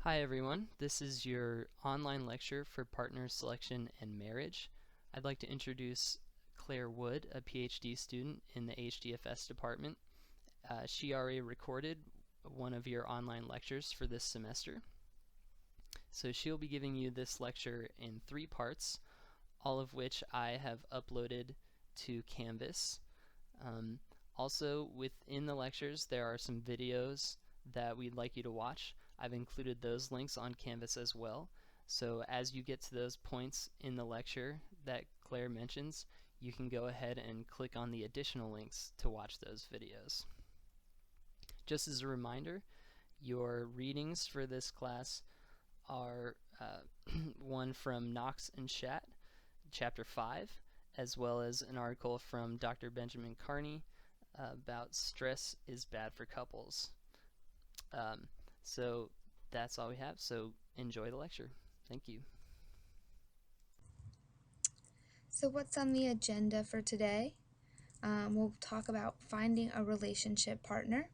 Hi everyone, this is your online lecture for partner selection and marriage. I'd like to introduce Claire Wood, a PhD student in the HDFS department. She already recorded one of your online lectures for this semester. So she'll be giving you this lecture in 3 parts, all of which I have uploaded to Canvas. Also, within the lectures there are some videos that we'd like you to watch. I've included those links on Canvas as well. So as you get to those points in the lecture that Claire mentions, you can go ahead and click on the additional links to watch those videos. Just as a reminder, your readings for this class are one from Knox and Schatt, chapter 5, as well as an article from Dr. Benjamin Carney about stress is bad for couples. So that's all we have, so enjoy the lecture. Thank you. So what's on the agenda for today? We'll talk about finding a relationship partner.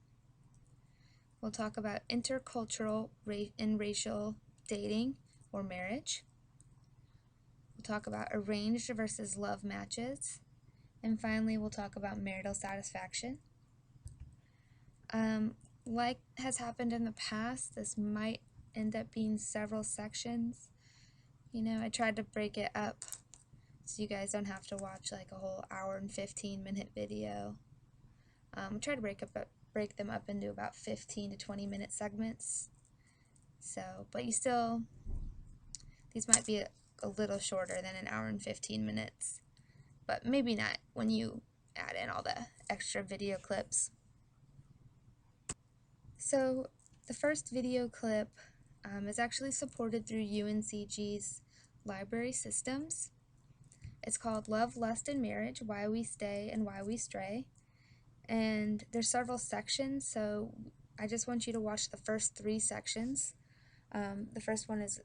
We'll talk about intercultural and racial dating or marriage. We'll talk about arranged versus love matches. And finally, we'll talk about marital satisfaction. Like has happened in the past, this might end up being several sections. I tried to break it up so you guys don't have to watch like a whole hour and 15-minute video. Try to break them up into about 15 to 20-minute segments. But these might be a little shorter than an hour and 15 minutes, but maybe not when you add in all the extra video clips. So the first video clip is actually supported through UNCG's library systems. It's called Love, Lust, and Marriage, Why We Stay and Why We Stray. And there's several sections, so I just want you to watch the first 3 sections. The first one is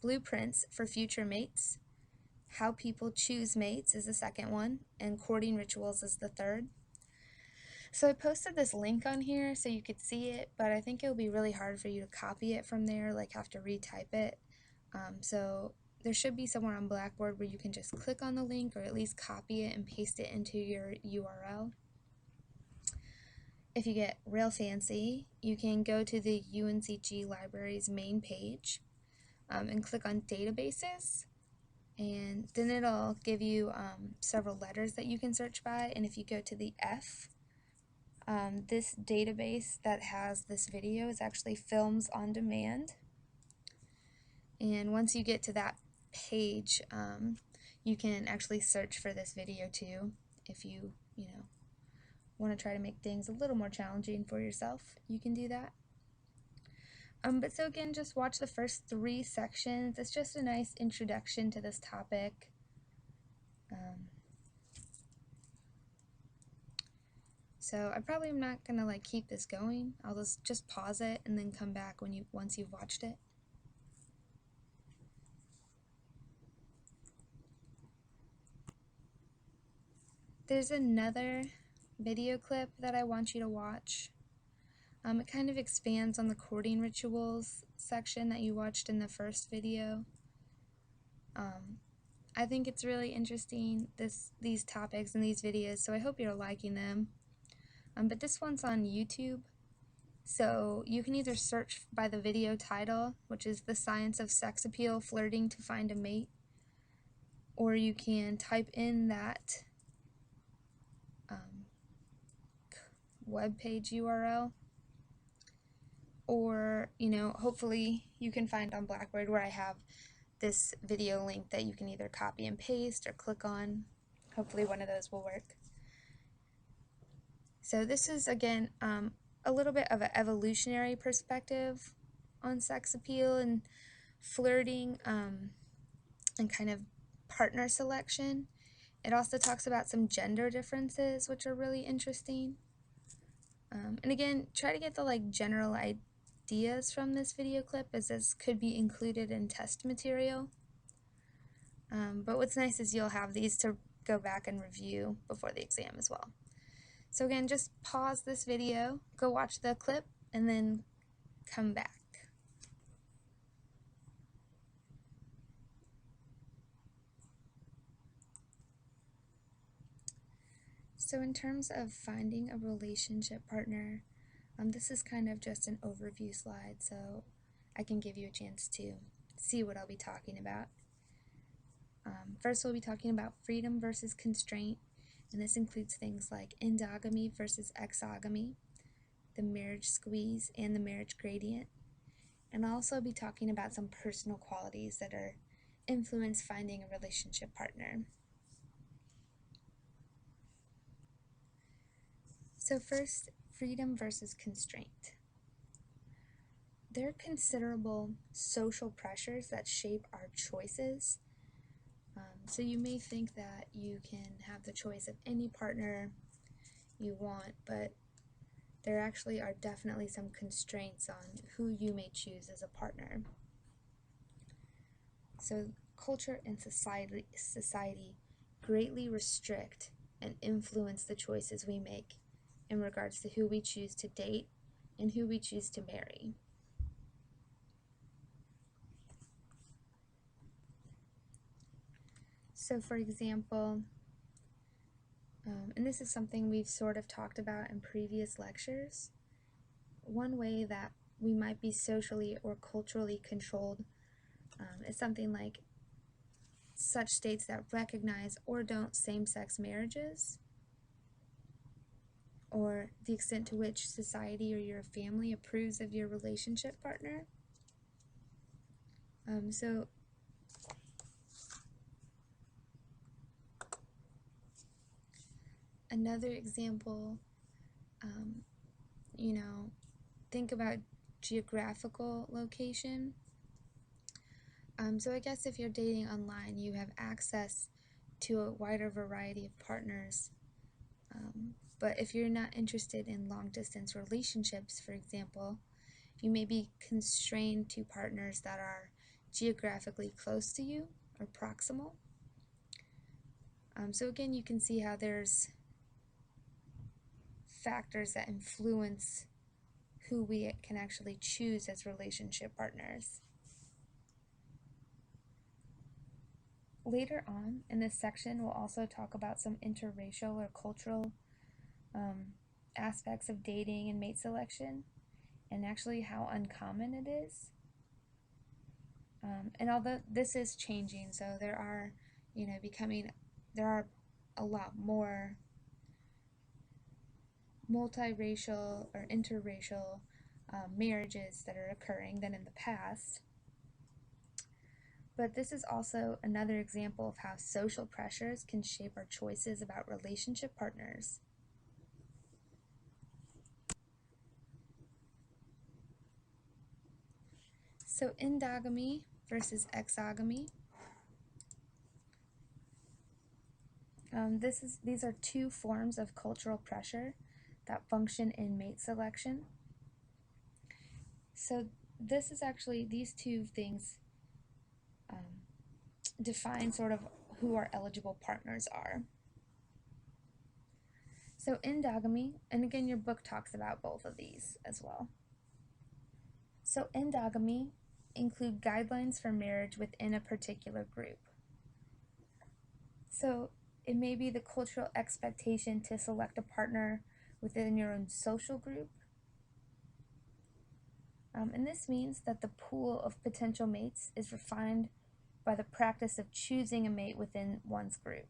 Blueprints for Future Mates. How People Choose Mates is the second one, and Courting Rituals is the third. So I posted this link on here so you could see it, but I think it will be really hard for you to copy it from there, like have to retype it. So there should be somewhere on Blackboard where you can just click on the link or at least copy it and paste it into your URL. If you get real fancy, you can go to the UNCG Library's main page and click on Databases, and then it'll give you several letters that you can search by, and if you go to the F, this database that has this video is actually Films on Demand. And once you get to that page, you can actually search for this video too. If you want to try to make things a little more challenging for yourself, you can do that. But so again, just watch the first 3 sections. It's just a nice introduction to this topic. So I probably am not gonna keep this going. I'll just pause it and then come back once you've watched it. There's another video clip that I want you to watch. It kind of expands on the courting rituals section that you watched in the first video. I think it's really interesting, these topics and these videos, so I hope you're liking them. But this one's on YouTube, so you can either search by the video title, which is The Science of Sex Appeal, Flirting to Find a Mate, or you can type in that webpage URL, or hopefully you can find on Blackboard where I have this video link that you can either copy and paste or click on. Hopefully one of those will work. So this is again a little bit of an evolutionary perspective on sex appeal and flirting and kind of partner selection. It also talks about some gender differences, which are really interesting. And again, try to get the general ideas from this video clip, as this could be included in test material. But what's nice is you'll have these to go back and review before the exam as well. So again, just pause this video, go watch the clip, and then come back. So in terms of finding a relationship partner, this is kind of just an overview slide, so I can give you a chance to see what I'll be talking about. First, we'll be talking about freedom versus constraint, and this includes things like endogamy versus exogamy, the marriage squeeze, and the marriage gradient. And I'll also be talking about some personal qualities that are influence finding a relationship partner. So first, freedom versus constraint. There are considerable social pressures that shape our choices. So you may think that you can have the choice of any partner you want, but there actually are definitely some constraints on who you may choose as a partner. So culture and society greatly restrict and influence the choices we make in regards to who we choose to date and who we choose to marry. So for example, and this is something we've sort of talked about in previous lectures, one way that we might be socially or culturally controlled is something like such states that recognize or don't same-sex marriages, or the extent to which society or your family approves of your relationship partner. So another example, think about geographical location. So I guess if you're dating online, you have access to a wider variety of partners. But if you're not interested in long-distance relationships, for example, you may be constrained to partners that are geographically close to you or proximal. So again, you can see how there's factors that influence who we can actually choose as relationship partners. Later on in this section, we'll also talk about some interracial or cultural aspects of dating and mate selection, and actually how uncommon it is. And although this is changing, so there are a lot more multiracial or interracial marriages that are occurring than in the past. But this is also another example of how social pressures can shape our choices about relationship partners. So endogamy versus exogamy. These are two forms of cultural pressure that function in mate selection. So this is actually, these two things define sort of who our eligible partners are. So endogamy, and again your book talks about both of these as well. So endogamy include guidelines for marriage within a particular group. So it may be the cultural expectation to select a partner within your own social group. And this means that the pool of potential mates is refined by the practice of choosing a mate within one's group.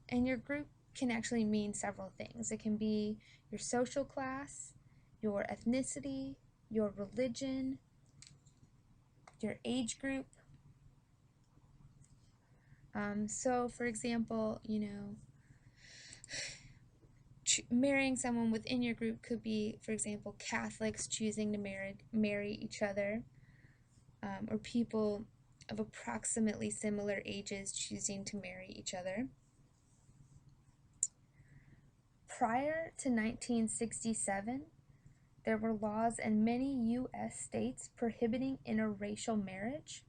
And your group can actually mean several things. It can be your social class, your ethnicity, your religion, your age group. So for example, marrying someone within your group could be, for example, Catholics choosing to marry each other, or people of approximately similar ages choosing to marry each other. Prior to 1967, there were laws in many U.S. states prohibiting interracial marriage.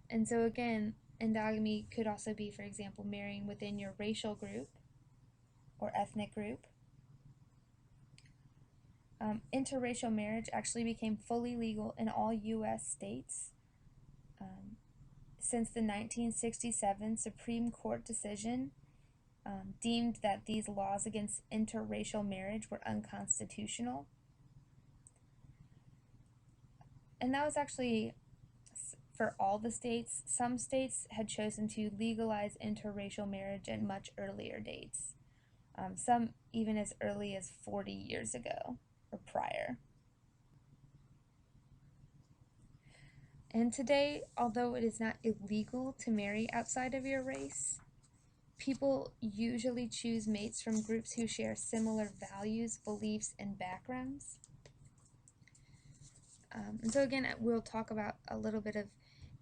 And so again, endogamy could also be, for example, marrying within your racial group or ethnic group. Interracial marriage actually became fully legal in all U.S. states since the 1967 Supreme Court decision deemed that these laws against interracial marriage were unconstitutional. And that was actually for all the states. Some states had chosen to legalize interracial marriage at much earlier dates, some even as early as 40 years ago or prior. And today, although it is not illegal to marry outside of your race, people usually choose mates from groups who share similar values, beliefs, and backgrounds. And so again, we'll talk about a little bit of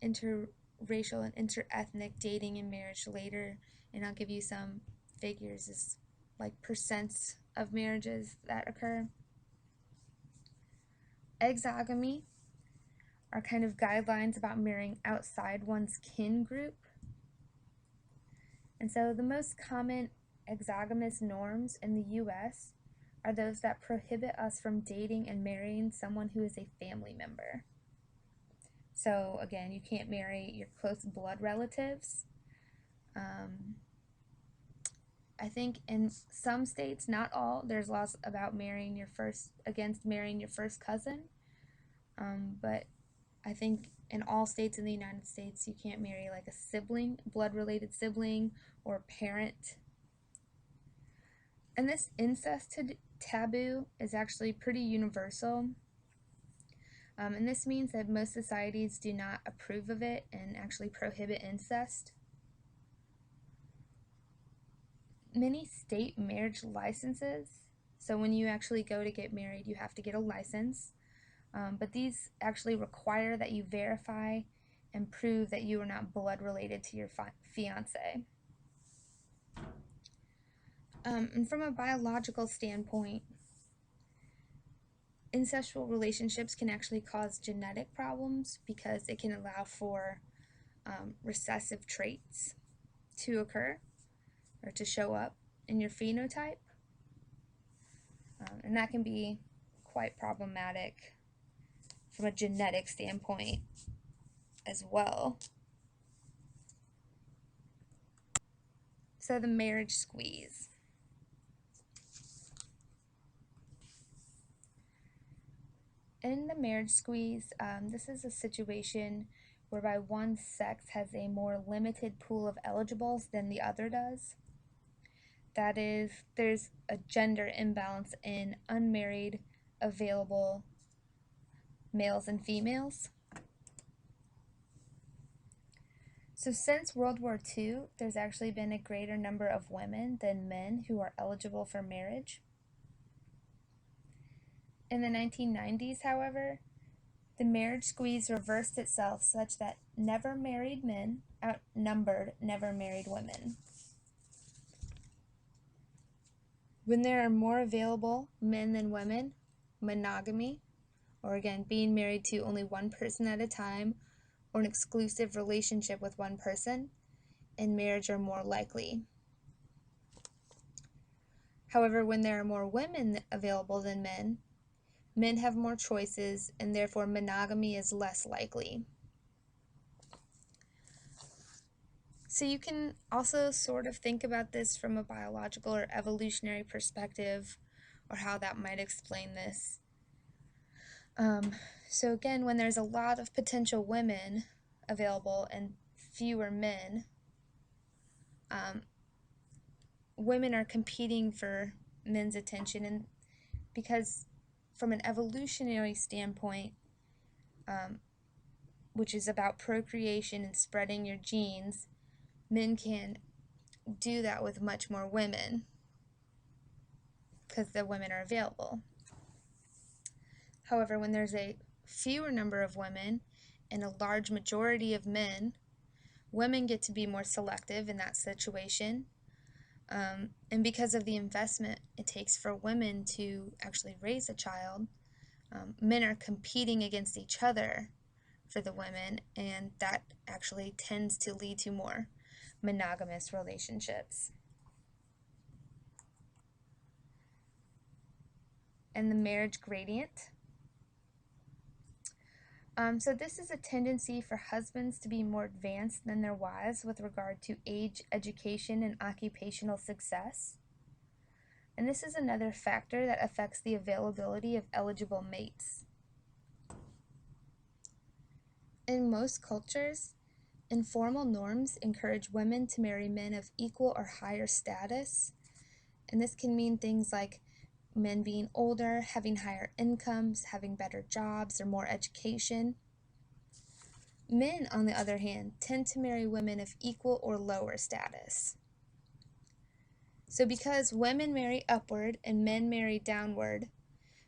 interracial and interethnic dating and marriage later, and I'll give you some figures as like percents of marriages that occur. Exogamy are kind of guidelines about marrying outside one's kin group. And so the most common exogamous norms in the U.S. are those that prohibit us from dating and marrying someone who is a family member. So again, you can't marry your close blood relatives. I think in some states, not all, there's laws about against marrying your first cousin. But I think in all states in the United States, you can't marry like a sibling, blood-related sibling, or parent. And this incest taboo is actually pretty universal. And this means that most societies do not approve of it and actually prohibit incest. Many state marriage licenses, so when you actually go to get married, you have to get a license, but these actually require that you verify and prove that you are not blood related to your fiance. And from a biological standpoint, incestual relationships can actually cause genetic problems because it can allow for recessive traits to occur or to show up in your phenotype. And that can be quite problematic from a genetic standpoint as well. So the marriage squeeze. In the marriage squeeze, this is a situation whereby one sex has a more limited pool of eligibles than the other does. That is, there's a gender imbalance in unmarried available males and females. So since World War II, there's actually been a greater number of women than men who are eligible for marriage. In the 1990s, however, the marriage squeeze reversed itself such that never married men outnumbered never married women. When there are more available men than women, monogamy, or again, being married to only one person at a time, or an exclusive relationship with one person, and marriage are more likely. However, when there are more women available than men, men have more choices, and therefore monogamy is less likely. So you can also sort of think about this from a biological or evolutionary perspective, or how that might explain this. So again, when there's a lot of potential women available and fewer men, women are competing for men's attention, and because from an evolutionary standpoint, which is about procreation and spreading your genes, men can do that with much more women because the women are available. However, when there's a fewer number of women and a large majority of men, women get to be more selective in that situation. And because of the investment it takes for women to actually raise a child, men are competing against each other for the women, and that actually tends to lead to more monogamous relationships. and the marriage gradient. So this is a tendency for husbands to be more advanced than their wives with regard to age, education, and occupational success. And this is another factor that affects the availability of eligible mates. In most cultures, informal norms encourage women to marry men of equal or higher status, and this can mean things like men being older, having higher incomes, having better jobs, or more education. Men, on the other hand, tend to marry women of equal or lower status. So because women marry upward and men marry downward,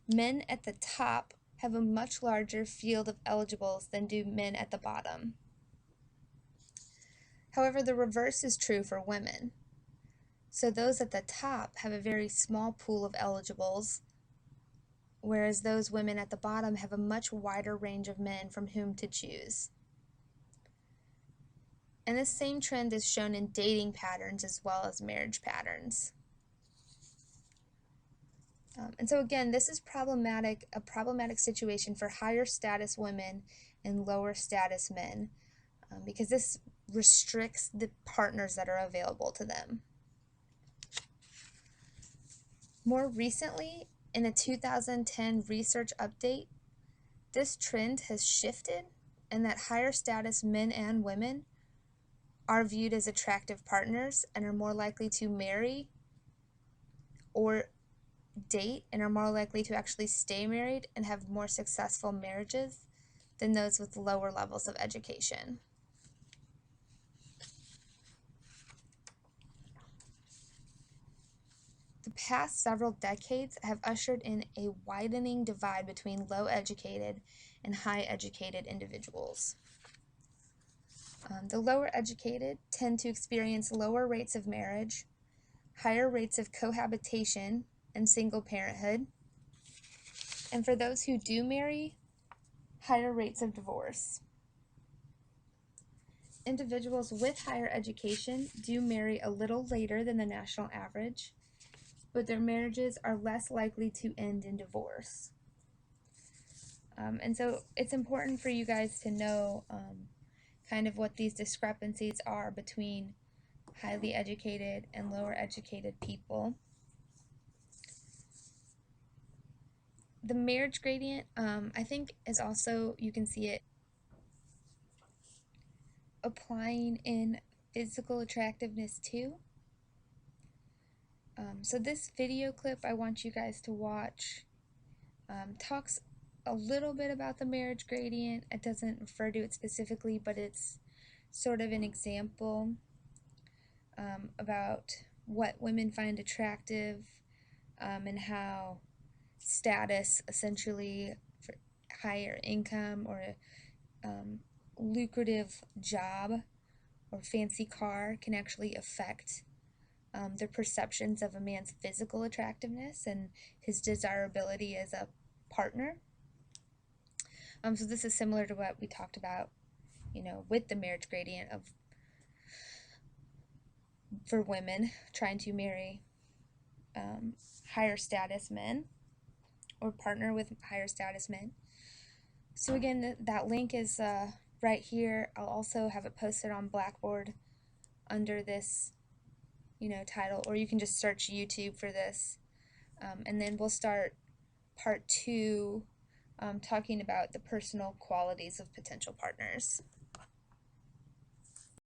men at the top have a much larger field of eligibles than do men at the bottom. However, the reverse is true for women. So those at the top have a very small pool of eligibles, whereas those women at the bottom have a much wider range of men from whom to choose. And this same trend is shown in dating patterns as well as marriage patterns. And so again, this is a problematic situation for higher status women and lower status men, because this restricts the partners that are available to them. More recently, in a 2010 research update, this trend has shifted, and that higher status men and women are viewed as attractive partners and are more likely to marry or date and are more likely to actually stay married and have more successful marriages than those with lower levels of education. The past several decades have ushered in a widening divide between low-educated and high-educated individuals. The lower educated tend to experience lower rates of marriage, higher rates of cohabitation and single parenthood, and for those who do marry, higher rates of divorce. Individuals with higher education do marry a little later than the national average, but their marriages are less likely to end in divorce. And so it's important for you guys to know kind of what these discrepancies are between highly educated and lower educated people. The marriage gradient, I think, is also, you can see it applying in physical attractiveness too. So this video clip I want you guys to watch talks a little bit about the marriage gradient. It doesn't refer to it specifically, but it's sort of an example about what women find attractive and how status, essentially for higher income or lucrative job or fancy car, can actually affect their perceptions of a man's physical attractiveness and his desirability as a partner. So this is similar to what we talked about, with the marriage gradient for women trying to marry higher status men or partner with higher status men. So again, that link is right here. I'll also have it posted on Blackboard under this title, or you can just search YouTube for this, and then we'll start part 2 talking about the personal qualities of potential partners.